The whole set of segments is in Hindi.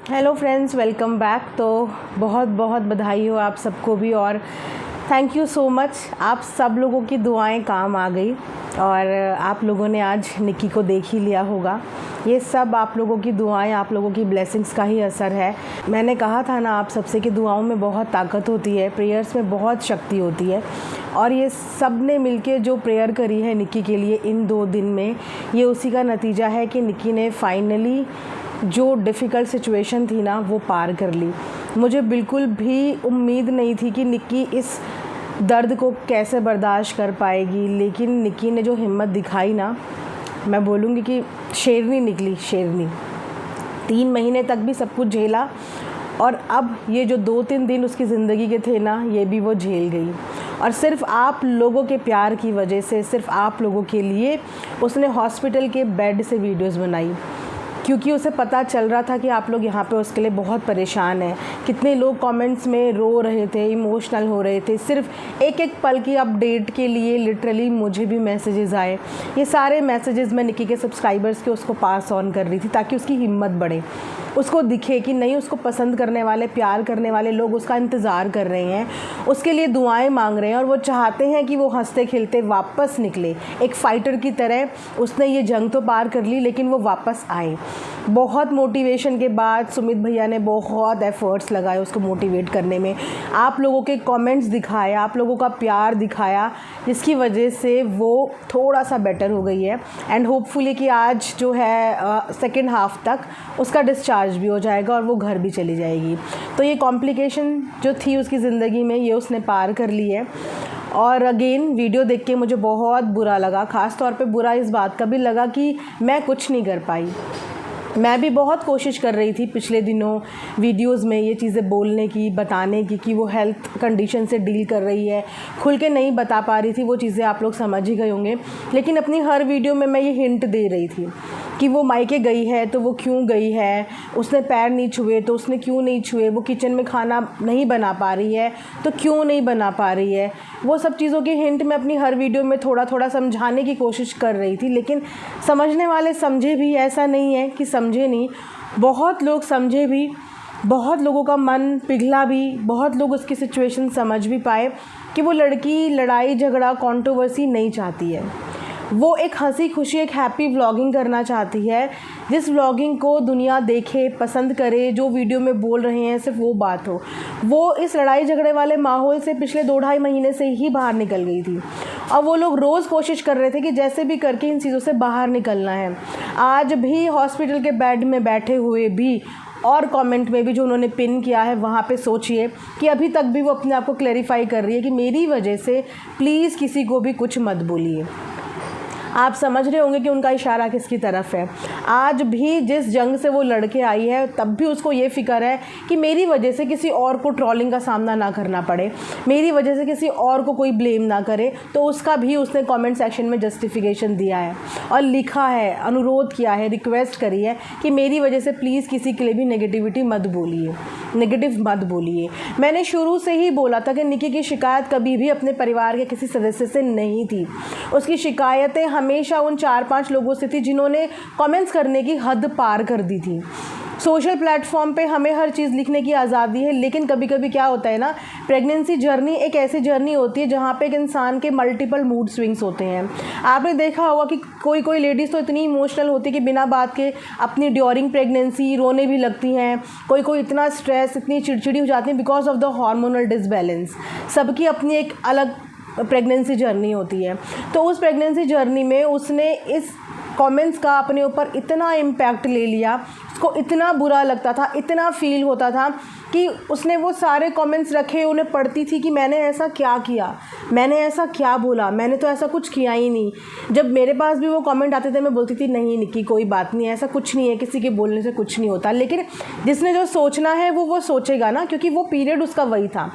Hello friends, welcome back. तो बहुत बहुत बधाई हो आप सबको भी, और थैंक यू सो मच। आप सब लोगों की दुआएं काम आ गई और आप लोगों ने आज निक्की को देख ही लिया होगा। ये सब आप लोगों की दुआएं, आप लोगों की ब्लेसिंग्स का ही असर है। मैंने कहा था ना आप सबसे कि दुआओं में बहुत ताकत होती है, प्रेयर्स में बहुत शक्ति होती है, और ये सब ने मिलके जो प्रेयर करी है निक्की के लिए इन 2 दिन में, ये उसी का नतीजा है कि निक्की ने फाइनली जो डिफ़िकल्ट सिचुएशन थी ना वो पार कर ली। मुझे बिल्कुल भी उम्मीद नहीं थी कि निक्की इस दर्द को कैसे बर्दाश्त कर पाएगी, लेकिन निक्की ने जो हिम्मत दिखाई ना, मैं बोलूँगी कि शेरनी निकली, शेरनी। 3 महीने तक भी सब कुछ झेला, और अब ये जो 2-3 दिन उसकी ज़िंदगी के थे ना, ये भी वो झेल गई। और सिर्फ़ आप लोगों के प्यार की वजह से, सिर्फ़ आप लोगों के लिए उसने हॉस्पिटल के बेड से वीडियोज़ बनाई, क्योंकि उसे पता चल रहा था कि आप लोग यहाँ पे उसके लिए बहुत परेशान हैं। कितने लोग कमेंट्स में रो रहे थे, इमोशनल हो रहे थे, सिर्फ एक एक पल की अपडेट के लिए। लिटरली मुझे भी मैसेजेस आए। ये सारे मैसेजेस मैं निक्की के सब्सक्राइबर्स के उसको पास ऑन कर रही थी, ताकि उसकी हिम्मत बढ़े, उसको दिखे कि नहीं, उसको पसंद करने वाले, प्यार करने वाले लोग उसका इंतज़ार कर रहे हैं, उसके लिए दुआएं मांग रहे हैं, और वो चाहते हैं कि वो हंसते खिलते वापस निकले। एक फ़ाइटर की तरह उसने ये जंग तो पार कर ली, लेकिन वो वापस आए। बहुत मोटिवेशन के बाद सुमित भैया ने बहुत एफ़र्ट्स लगाए उसको मोटिवेट करने में। आप लोगों के कमेंट्स दिखाए, आप लोगों का प्यार दिखाया, जिसकी वजह से वो थोड़ा सा बेटर हो गई है। एंड होपफुली कि आज जो है सेकेंड हाफ तक उसका डिस्चार्ज भी हो जाएगा और वो घर भी चली जाएगी। तो ये कॉम्प्लिकेशन जो थी उसकी ज़िंदगी में, ये उसने पार कर ली है। और अगेन वीडियो देख के मुझे बहुत बुरा लगा। ख़ास तौर पे बुरा इस बात का भी लगा कि मैं कुछ नहीं कर पाई। मैं भी बहुत कोशिश कर रही थी पिछले दिनों वीडियोस में ये चीज़ें बोलने की, बताने की कि वो हेल्थ कंडीशन से डील कर रही है। खुल के नहीं बता पा रही थी, वो चीज़ें आप लोग समझ ही गए होंगे, लेकिन अपनी हर वीडियो में मैं ये हिंट दे रही थी कि वो मायके गई है तो वो क्यों गई है, उसने पैर नहीं छुए तो उसने क्यों नहीं छुए, वो किचन में खाना नहीं बना पा रही है तो क्यों नहीं बना पा रही है। वो सब चीज़ों के हिंट मैं अपनी हर वीडियो में थोड़ा थोड़ा समझाने की कोशिश कर रही थी, लेकिन समझने वाले समझे भी, ऐसा नहीं है कि समझे नहीं। बहुत लोग समझे भी, बहुत लोगों का मन पिघला भी, बहुत लोग उसकी सिचुएशन समझ भी पाए कि वो लड़की लड़ाई झगड़ा कंट्रोवर्सी नहीं चाहती है। वो एक हंसी खुशी, एक हैप्पी व्लॉगिंग करना चाहती है, जिस व्लॉगिंग को दुनिया देखे, पसंद करे, जो वीडियो में बोल रहे हैं सिर्फ वो बात हो। वो इस लड़ाई झगड़े वाले माहौल से पिछले 2-2.5 महीने से ही बाहर निकल गई थी, और वो लोग रोज़ कोशिश कर रहे थे कि जैसे भी करके इन चीज़ों से बाहर निकलना है। आज भी हॉस्पिटल के बेड में बैठे हुए भी, और कमेंट में भी जो उन्होंने पिन किया है वहाँ पे सोचिए कि अभी तक भी वो अपने आप को क्लैरिफाई कर रही है कि मेरी वजह से प्लीज़ किसी को भी कुछ मत बोलिए। आप समझ रहे होंगे कि उनका इशारा किसकी तरफ है। आज भी जिस जंग से वो लड़के आई है, तब भी उसको ये फ़िक्र है कि मेरी वजह से किसी और को ट्रोलिंग का सामना ना करना पड़े, मेरी वजह से किसी और को कोई ब्लेम ना करे। तो उसका भी उसने कमेंट सेक्शन में जस्टिफिकेशन दिया है और लिखा है, अनुरोध किया है, रिक्वेस्ट करी है कि मेरी वजह से प्लीज़ किसी के लिए भी नेगेटिविटी मत बोलिए, नेगेटिव मत बोलिए। मैंने शुरू से ही बोला था कि निक्की की शिकायत कभी भी अपने परिवार के किसी सदस्य से नहीं थी। उसकी शिकायतें हमेशा उन 4-5 लोगों से थी जिन्होंने कमेंट्स करने की हद पार कर दी थी। सोशल प्लेटफॉर्म पे हमें हर चीज़ लिखने की आज़ादी है, लेकिन कभी कभी क्या होता है ना, प्रेगनेंसी जर्नी एक ऐसी जर्नी होती है जहाँ पे एक इंसान के मल्टीपल मूड स्विंग्स होते हैं। आपने देखा होगा कि कोई लेडीज़ तो इतनी इमोशनल होती है कि बिना बात के अपनी ड्यूरिंग प्रेगनेंसी रोने भी लगती हैं। कोई इतना स्ट्रेस, इतनी चिड़चिड़ी हो जाती है because of the hormonal disbalance. सबकी अपनी एक अलग प्रेगनेंसी जर्नी होती है। तो उस प्रेगनेंसी जर्नी में उसने इस कमेंट्स का अपने ऊपर इतना इम्पैक्ट ले लिया, उसको इतना बुरा लगता था, इतना फील होता था कि उसने वो सारे कमेंट्स रखे, उन्हें पढ़ती थी कि मैंने ऐसा क्या किया, मैंने ऐसा क्या बोला, मैंने तो ऐसा कुछ किया ही नहीं। जब मेरे पास भी वो कमेंट आते थे मैं बोलती थी नहीं निक्की कोई बात नहीं, ऐसा कुछ नहीं है, किसी के बोलने से कुछ नहीं होता। लेकिन जिसने जो सोचना है वो सोचेगा ना, क्योंकि वो पीरियड उसका वही था,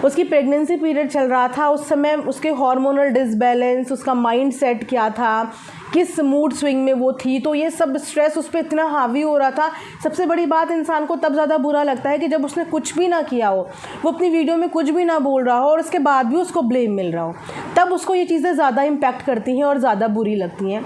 उसकी प्रेगनेंसी पीरियड चल रहा था। उस समय उसके हार्मोनल डिसबैलेंस, उसका माइंड सेट क्या था, किस मूड स्विंग में वो थी, तो ये सब स्ट्रेस उस पर इतना हावी हो रहा था। सबसे बड़ी बात, इंसान को तब ज़्यादा बुरा लगता है कि जब उसने कुछ भी ना किया हो, वो अपनी वीडियो में कुछ भी ना बोल रहा हो और उसके बाद भी उसको ब्लेम मिल रहा हो, तब उसको ये चीज़ें ज़्यादा इम्पैक्ट करती हैं और ज़्यादा बुरी लगती हैं।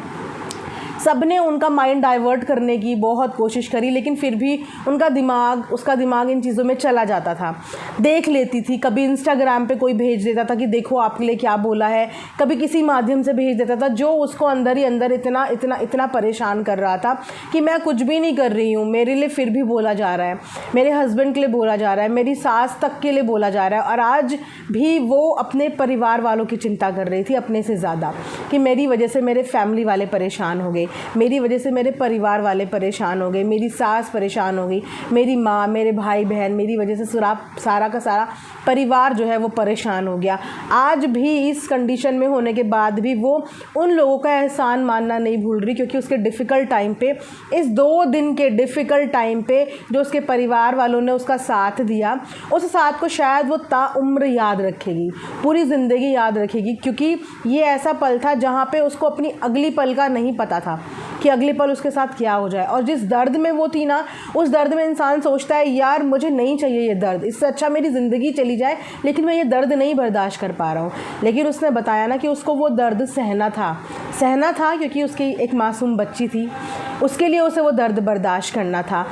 सब ने उनका माइंड डाइवर्ट करने की बहुत कोशिश करी, लेकिन फिर भी उसका दिमाग इन चीज़ों में चला जाता था। देख लेती थी, कभी इंस्टाग्राम पे कोई भेज देता था कि देखो आपके लिए क्या बोला है, कभी किसी माध्यम से भेज देता था, जो उसको अंदर ही अंदर इतना इतना इतना परेशान कर रहा था कि मैं कुछ भी नहीं कर रही हूँ, मेरे लिए फिर भी बोला जा रहा है, मेरे हस्बैंड के लिए बोला जा रहा है, मेरी सास तक के लिए बोला जा रहा है। और आज भी वो अपने परिवार वालों की चिंता कर रही थी अपने से ज़्यादा, कि मेरी वजह से मेरे फैमिली वाले परेशान हो गए, मेरी वजह से मेरे परिवार वाले परेशान हो गए, मेरी सास परेशान हो गई, मेरी माँ, मेरे भाई बहन, मेरी वजह से सारा का सारा परिवार जो है वो परेशान हो गया। आज भी इस कंडीशन में होने के बाद भी वो उन लोगों का एहसान मानना नहीं भूल रही, क्योंकि उसके डिफ़िकल्ट टाइम पे, इस 2 दिन के डिफ़िकल्ट टाइम पे जो उसके परिवार वालों ने उसका साथ दिया, उस साथ को शायद वो ताउम्र याद रखेगी, पूरी ज़िंदगी याद रखेगी। क्योंकि ये ऐसा पल था जहाँ पे उसको अपनी अगली पल का नहीं पता था कि अगले पल उसके साथ क्या हो जाए। और जिस दर्द में वो थी ना, उस दर्द में इंसान सोचता है यार मुझे नहीं चाहिए ये दर्द, इससे अच्छा मेरी ज़िंदगी चली जाए, लेकिन मैं ये दर्द नहीं बर्दाश्त कर पा रहा हूँ। लेकिन उसने बताया ना कि उसको वो दर्द सहना था क्योंकि उसकी एक मासूम बच्ची थी, उसके लिए उसे वो दर्द बर्दाश्त करना था।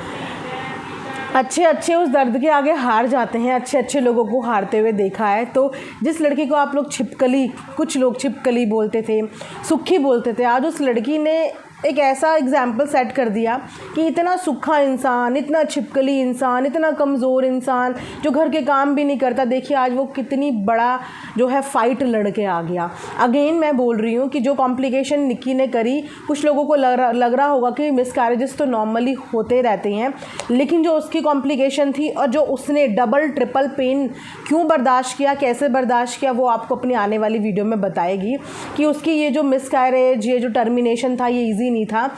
अच्छे उस दर्द के आगे हार जाते हैं, अच्छे लोगों को हारते हुए देखा है। तो जिस लड़की को आप लोग छिपकली, कुछ लोग छिपकली बोलते थे, सुखी बोलते थे, आज उस लड़की ने एक ऐसा एग्जाम्पल सेट कर दिया कि इतना सूखा इंसान, इतना छिपकली इंसान, इतना कमज़ोर इंसान जो घर के काम भी नहीं करता, देखिए आज वो कितनी बड़ा जो है फ़ाइट लड़ के आ गया। अगेन मैं बोल रही हूँ कि जो कॉम्प्लिकेशन निक्की ने करी, कुछ लोगों को लग रहा होगा कि मिसकैरेजेस तो नॉर्मली होते रहते हैं, लेकिन जो उसकी कॉम्प्लिकेशन थी और जो उसने डबल ट्रिपल पेन क्यों बर्दाश्त किया, कैसे बर्दाश्त किया, वो आपको अपनी आने वाली वीडियो में बताएगी कि उसकी ये जो मिसकैरेज, ये जो टर्मिनेशन था, ये ईजी नहीं था।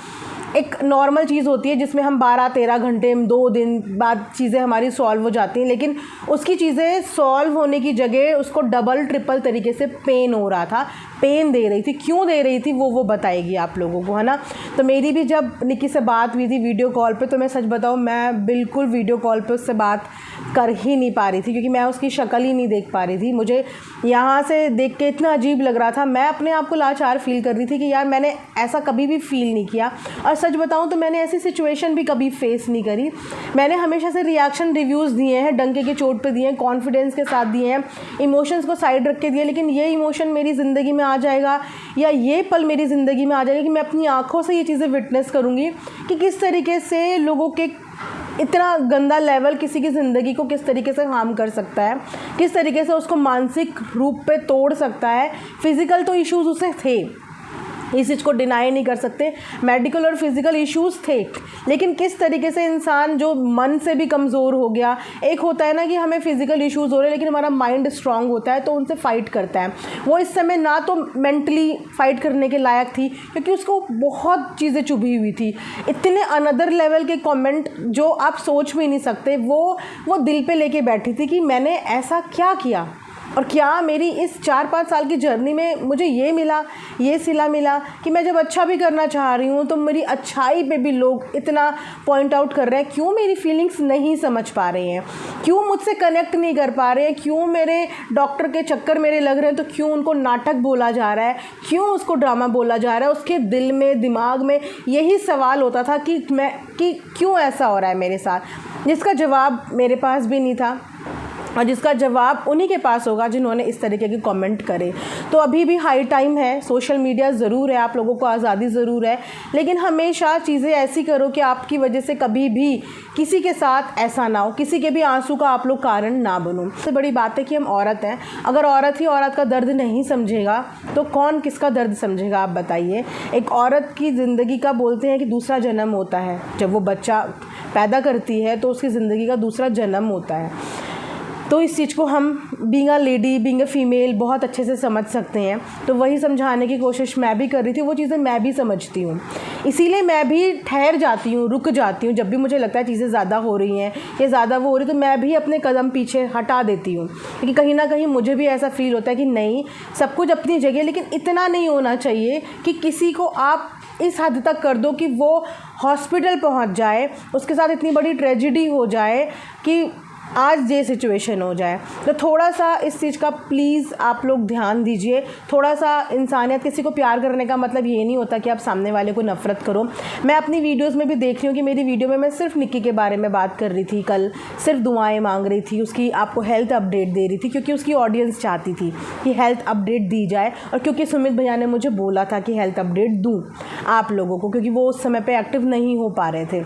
एक नॉर्मल चीज़ होती है जिसमें हम 12-13 घंटे, 2 दिन बाद चीज़ें हमारी सॉल्व हो जाती हैं, लेकिन उसकी चीज़ें सॉल्व होने की जगह उसको डबल ट्रिपल तरीके से पेन हो रहा था, पेन दे रही थी। क्यों दे रही थी वो बताएगी आप लोगों को, है ना। तो मेरी भी जब निक्की से बात हुई थी वीडियो कॉल पे, तो मैं सच बताऊँ, मैं बिल्कुल वीडियो कॉल पे उससे बात कर ही नहीं पा रही थी, क्योंकि मैं उसकी शक्ल ही नहीं देख पा रही थी। मुझे यहाँ से देख के इतना अजीब लग रहा था, मैं अपने आप को लाचार फील कर रही थी कि यार मैंने ऐसा कभी भी फील नहीं किया। और सच बताऊँ तो मैंने ऐसी सिचुएशन भी कभी फेस नहीं करी। मैंने हमेशा से रिएक्शन रिव्यूज़ दिए हैं, डंके की चोट पे दिए हैं, कॉन्फिडेंस के साथ दिए हैं, इमोशंस को साइड रख के दिए, लेकिन ये इमोशन मेरी ज़िंदगी में आ जाएगा या ये पल मेरी ज़िंदगी में आ जाएगा कि मैं अपनी आँखों से ये चीज़ें विटनेस करूँगी कि किस तरीके से लोगों के इतना गंदा लेवल किसी की ज़िंदगी को किस तरीके से हार्म कर सकता है, किस तरीके से उसको मानसिक रूप पे तोड़ सकता है। फिज़िकल तो इश्यूज़ उसे थे, इस चीज़ को डिनाई नहीं कर सकते, मेडिकल और फिज़िकल इश्यूज़ थे, लेकिन किस तरीके से इंसान जो मन से भी कमज़ोर हो गया। एक होता है ना कि हमें फ़िज़िकल इश्यूज़ हो रहे हैं लेकिन हमारा माइंड स्ट्रांग होता है तो उनसे फ़ाइट करता है। वो इस समय ना तो मेंटली फ़ाइट करने के लायक थी, क्योंकि उसको बहुत चीज़ें चुभी हुई थी, इतने अनदर लेवल के कमेंट जो आप सोच भी नहीं सकते, वो दिल पे लेके बैठी थी कि मैंने ऐसा क्या किया और क्या मेरी इस 4-5 साल की जर्नी में मुझे ये मिला, ये सिला मिला कि मैं जब अच्छा भी करना चाह रही हूँ तो मेरी अच्छाई पे भी लोग इतना पॉइंट आउट कर रहे हैं। क्यों मेरी फीलिंग्स नहीं समझ पा रहे हैं, क्यों मुझसे कनेक्ट नहीं कर पा रहे हैं, क्यों मेरे डॉक्टर के चक्कर मेरे लग रहे हैं, तो क्यों उनको नाटक बोला जा रहा है, क्यों उसको ड्रामा बोला जा रहा है। उसके दिल में, दिमाग में यही सवाल होता था कि क्यों ऐसा हो रहा है मेरे साथ, जिसका जवाब मेरे पास भी नहीं था और जिसका जवाब उन्हीं के पास होगा जिन्होंने इस तरीके के कमेंट करे। तो अभी भी हाई टाइम है, सोशल मीडिया ज़रूर है, आप लोगों को आज़ादी ज़रूर है, लेकिन हमेशा चीज़ें ऐसी करो कि आपकी वजह से कभी भी किसी के साथ ऐसा ना हो, किसी के भी आंसू का आप लोग कारण ना बनो। सबसे बड़ी बात है कि हम औरत हैं, अगर औरत ही औरत का दर्द नहीं समझेगा तो कौन किसका दर्द समझेगा, आप बताइए। एक औरत की ज़िंदगी का बोलते हैं कि दूसरा जन्म होता है, जब वो बच्चा पैदा करती है तो उसकी ज़िंदगी का दूसरा जन्म होता है। तो इस चीज़ को हम being a lady, being a female बहुत अच्छे से समझ सकते हैं। तो वही समझाने की कोशिश मैं भी कर रही थी, वो चीज़ें मैं भी समझती हूँ, इसीलिए मैं भी ठहर जाती हूँ, रुक जाती हूँ। जब भी मुझे लगता है चीज़ें ज़्यादा हो रही हैं या ज़्यादा वो हो रही, तो मैं भी अपने कदम पीछे हटा देती हूँ, क्योंकि कहीं ना कहीं मुझे भी ऐसा फील होता है कि नहीं, सब कुछ अपनी जगह, लेकिन इतना नहीं होना चाहिए कि किसी को आप इस हद तक कर दो कि वो हॉस्पिटल पहुँच जाए, उसके साथ इतनी बड़ी ट्रेजिडी हो जाए कि आज ये सिचुएशन हो जाए। तो थोड़ा सा इस चीज़ का प्लीज़ आप लोग ध्यान दीजिए। थोड़ा सा इंसानियत, किसी को प्यार करने का मतलब ये नहीं होता कि आप सामने वाले को नफ़रत करो। मैं अपनी वीडियोस में भी देख रही हूँ कि मेरी वीडियो में मैं सिर्फ निक्की के बारे में बात कर रही थी, कल सिर्फ दुआएं मांग रही थी, उसकी आपको हेल्थ अपडेट दे रही थी क्योंकि उसकी ऑडियंस चाहती थी कि हेल्थ अपडेट दी जाए, और क्योंकि सुमित भैया ने मुझे बोला था कि हेल्थ अपडेट दूँ आप लोगों को, क्योंकि वो उस समय पर एक्टिव नहीं हो पा रहे थे,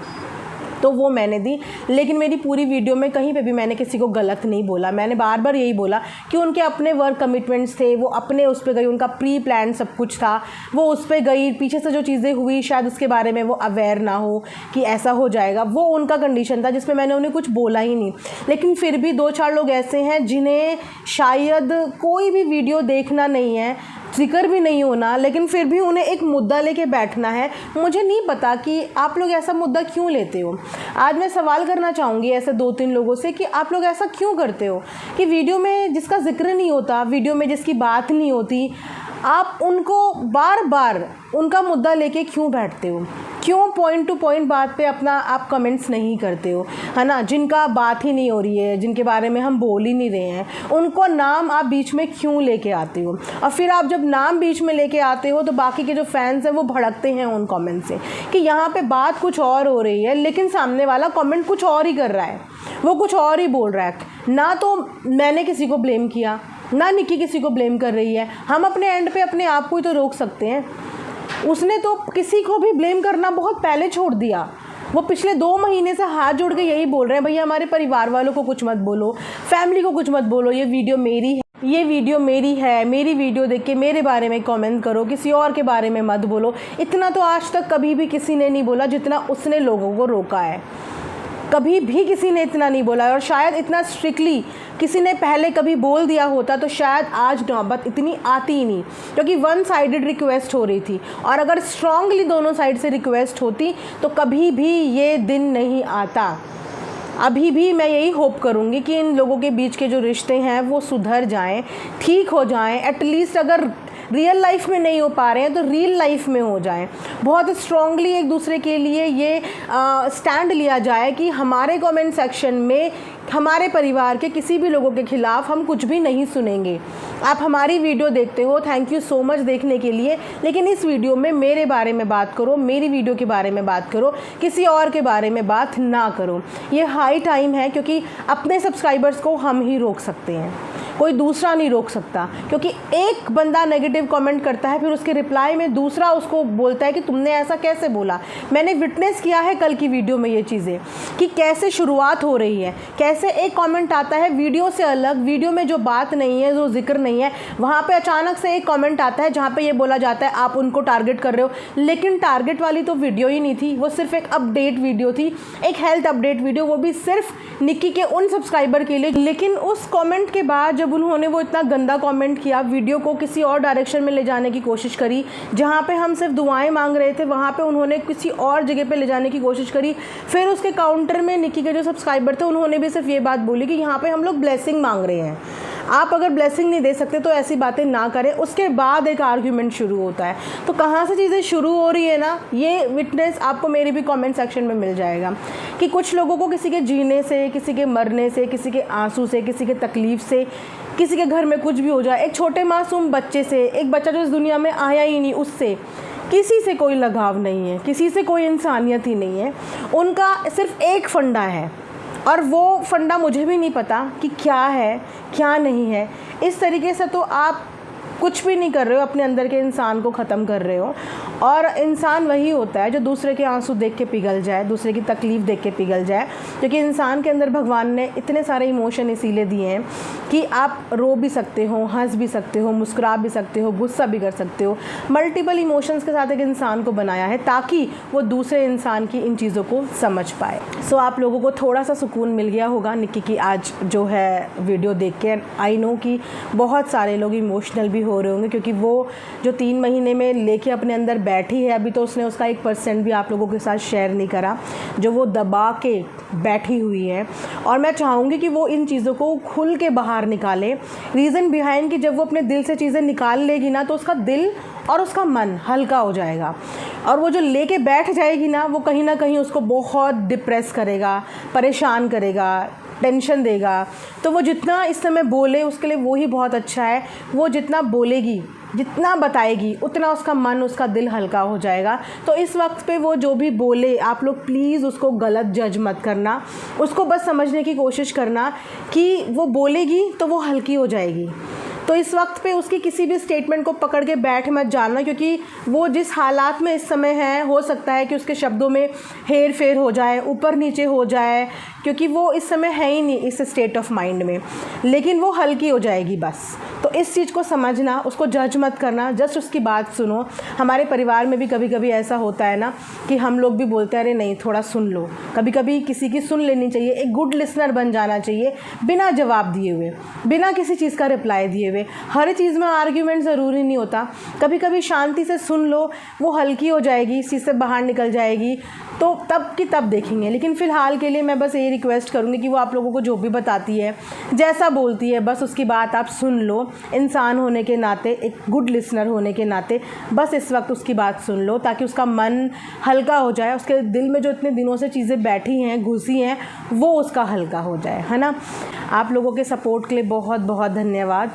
तो वो मैंने दी। लेकिन मेरी पूरी वीडियो में कहीं पे भी मैंने किसी को गलत नहीं बोला। मैंने बार बार यही बोला कि उनके अपने वर्क कमिटमेंट्स थे, वो अपने उस पर गई, उनका प्री प्लान सब कुछ था, वो उस पर गई। पीछे से जो चीज़ें हुई शायद उसके बारे में वो अवेयर ना हो कि ऐसा हो जाएगा, वो उनका कंडीशन था जिसमें मैंने उन्हें कुछ बोला ही नहीं। लेकिन फिर भी 2-4 लोग ऐसे हैं जिन्हें शायद कोई भी वीडियो देखना नहीं है, जिक्र भी नहीं होना, लेकिन फिर भी उन्हें एक मुद्दा लेके बैठना है। मुझे नहीं पता कि आप लोग ऐसा मुद्दा क्यों लेते हो। आज मैं सवाल करना चाहूँगी ऐसे 2-3 लोगों से कि आप लोग ऐसा क्यों करते हो कि वीडियो में जिसका जिक्र नहीं होता, वीडियो में जिसकी बात नहीं होती, आप उनको बार बार उनका मुद्दा लेके क्यों बैठते हो? क्यों पॉइंट टू पॉइंट बात पे अपना आप कमेंट्स नहीं करते हो, है ना? जिनका बात ही नहीं हो रही है, जिनके बारे में हम बोल ही नहीं रहे हैं, उनको नाम आप बीच में क्यों लेके आते हो? और फिर आप जब नाम बीच में लेके आते हो तो बाकी के जो फैंस हैं वो भड़कते हैं उन कमेंट से कि यहाँ पे बात कुछ और हो रही है, लेकिन सामने वाला कमेंट कुछ और ही कर रहा है, वो कुछ और ही बोल रहा है। ना तो मैंने किसी को ब्लेम किया, ना निक्की किसी को ब्लेम कर रही है। हम अपने एंड पे अपने आप को ही तो रोक सकते हैं। उसने तो किसी को भी ब्लेम करना बहुत पहले छोड़ दिया। वो पिछले 2 महीने से हाथ जोड़ के यही बोल रहे हैं, भैया हमारे परिवार वालों को कुछ मत बोलो, फैमिली को कुछ मत बोलो, ये वीडियो मेरी है, ये वीडियो मेरी है, मेरी वीडियो देख के मेरे बारे में कमेंट करो, किसी और के बारे में मत बोलो। इतना तो आज तक कभी भी किसी ने नहीं बोला जितना उसने लोगों को रोका है। कभी भी किसी ने इतना नहीं बोला, और शायद इतना स्ट्रिक्टली किसी ने पहले कभी बोल दिया होता तो शायद आज नौबत इतनी आती ही नहीं, क्योंकि 1 साइडेड रिक्वेस्ट हो रही थी। और अगर स्ट्रांगली दोनों साइड से रिक्वेस्ट होती तो कभी भी ये दिन नहीं आता। अभी भी मैं यही होप करूँगी कि इन लोगों के बीच के जो रिश्ते हैं वो सुधर जाएं, ठीक हो जाएं। एटलीस्ट अगर रियल लाइफ में नहीं हो पा रहे हैं तो रियल लाइफ में हो जाएं। बहुत स्ट्रांगली एक दूसरे के लिए ये स्टैंड लिया जाए कि हमारे कमेंट सेक्शन में हमारे परिवार के किसी भी लोगों के ख़िलाफ़ हम कुछ भी नहीं सुनेंगे। आप हमारी वीडियो देखते हो, थैंक यू सो मच देखने के लिए, लेकिन इस वीडियो में मेरे बारे में बात करो, मेरी वीडियो के बारे में बात करो, किसी और के बारे में बात ना करो। ये हाई टाइम है, क्योंकि अपने सब्सक्राइबर्स को हम ही रोक सकते हैं, कोई दूसरा नहीं रोक सकता। क्योंकि एक बंदा नेगेटिव कमेंट करता है, फिर उसके रिप्लाई में दूसरा उसको बोलता है कि तुमने ऐसा कैसे बोला। मैंने विटनेस किया है कल की वीडियो में ये चीज़ें कि कैसे शुरुआत हो रही है, कैसे एक कमेंट आता है वीडियो से अलग, वीडियो में जो बात नहीं है, जो जिक्र नहीं है, वहाँ पे अचानक से एक कमेंट आता है जहाँ पे ये बोला जाता है आप उनको टारगेट कर रहे हो। लेकिन टारगेट वाली तो वीडियो ही नहीं थी, वो सिर्फ एक अपडेट वीडियो थी, एक हेल्थ अपडेट वीडियो, वो भी सिर्फ निक्की के उन सब्सक्राइबर के लिए। लेकिन उस कमेंट के बाद जब उन्होंने वो इतना गंदा कमेंट किया, वीडियो को किसी और डायरेक्शन में ले जाने की कोशिश करी, जहाँ पे हम सिर्फ दुआएं मांग रहे थे वहाँ पे उन्होंने किसी और जगह पे ले जाने की कोशिश करी। फिर उसके काउंटर में निक्की के जो सब्सक्राइबर थे उन्होंने भी सिर्फ ये बात बोली कि यहाँ पे हम लोग ब्लेसिंग मांग रहे हैं, आप अगर ब्लेसिंग नहीं दे सकते तो ऐसी बातें ना करें। उसके बाद एक आर्ग्यूमेंट शुरू होता है। तो कहाँ से चीज़ें शुरू हो रही है ना, ये विटनेस आपको मेरे भी कमेंट सेक्शन में मिल जाएगा कि कुछ लोगों को किसी के जीने से, किसी के मरने से, किसी के आंसू से, किसी के तकलीफ़ से, किसी के घर में कुछ भी हो जाए, एक छोटे मासूम बच्चे से, एक बच्चा जो इस दुनिया में आया ही नहीं, उससे किसी से कोई लगाव नहीं है, किसी से कोई इंसानियत ही नहीं है। उनका सिर्फ एक फंडा है, और वो फंडा मुझे भी नहीं पता कि क्या है क्या नहीं है। इस तरीके से तो आप कुछ भी नहीं कर रहे हो, अपने अंदर के इंसान को ख़त्म कर रहे हो। और इंसान वही होता है जो दूसरे के आंसू देख के पिघल जाए, दूसरे की तकलीफ़ देख के पिघल जाए, क्योंकि इंसान के अंदर भगवान ने इतने सारे इमोशन इसीलिए दिए हैं कि आप रो भी सकते हो, हंस भी सकते हो, मुस्कुरा भी सकते हो, गुस्सा भी कर सकते हो। मल्टीपल इमोशंस के साथ एक इंसान को बनाया है ताकि वो दूसरे इंसान की इन चीज़ों को समझ पाए। सो आप लोगों को थोड़ा सा सुकून मिल गया होगा निक्की की आज जो है वीडियो देख के। आई नो कि बहुत सारे लोग इमोशनल भी हो रहे होंगे, क्योंकि वो जो 3 महीने में लेके अपने अंदर बैठी है, अभी तो उसने उसका 1% भी आप लोगों के साथ शेयर नहीं करा, जो वो दबा के बैठी हुई है। और मैं चाहूँगी कि वो इन चीज़ों को खुल के बाहर निकाले। रीज़न बिहाइंड कि जब वो अपने दिल से चीज़ें निकाल लेगी ना, तो उसका दिल और उसका मन हल्का हो जाएगा, और वो जो लेके बैठ जाएगी ना, वो कहीं ना कहीं उसको बहुत डिप्रेस करेगा, परेशान करेगा, टेंशन देगा, तो वो जितना इस समय बोले उसके लिए वो ही बहुत अच्छा है। वो जितना बोलेगी, जितना बताएगी, उतना उसका मन, उसका दिल हल्का हो जाएगा। तो इस वक्त पे वो जो भी बोले, आप लोग प्लीज़ उसको गलत जज मत करना, उसको बस समझने की कोशिश करना कि वो बोलेगी तो वो हल्की हो जाएगी। तो इस वक्त पे उसकी किसी भी स्टेटमेंट को पकड़ के बैठ मत जाना, क्योंकि वो जिस हालात में इस समय है, हो सकता है कि उसके शब्दों में हेर फेर हो जाए, ऊपर नीचे हो जाए, क्योंकि वो इस समय है ही नहीं इस स्टेट ऑफ माइंड में, लेकिन वो हल्की हो जाएगी बस। तो इस चीज़ को समझना, उसको जज मत करना, जस्ट उसकी बात सुनो। हमारे परिवार में भी कभी कभी ऐसा होता है ना कि हम लोग भी बोलते हैं अरे नहीं थोड़ा सुन लो, कभी कभी किसी की सुन लेनी चाहिए, एक गुड लिसनर बन जाना चाहिए, बिना जवाब दिए हुए, बिना किसी चीज़ का रिप्लाई दिए हुए। हर चीज़ में आर्ग्यूमेंट ज़रूरी नहीं होता, कभी कभी शांति से सुन लो, वो हल्की हो जाएगी, इस चीज़ से बाहर निकल जाएगी, तो तब की तब देखेंगे। लेकिन फ़िलहाल के लिए मैं बस यही रिक्वेस्ट करूँगी कि वो आप लोगों को जो भी बताती है, जैसा बोलती है, बस उसकी बात आप सुन लो। इंसान होने के नाते, एक गुड लिसनर होने के नाते बस इस वक्त उसकी बात सुन लो, ताकि उसका मन हल्का हो जाए, उसके दिल में जो इतने दिनों से चीज़ें बैठी हैं, घुसी हैं, वो उसका हल्का हो जाए, है ना। आप लोगों के सपोर्ट के लिए बहुत बहुत धन्यवाद।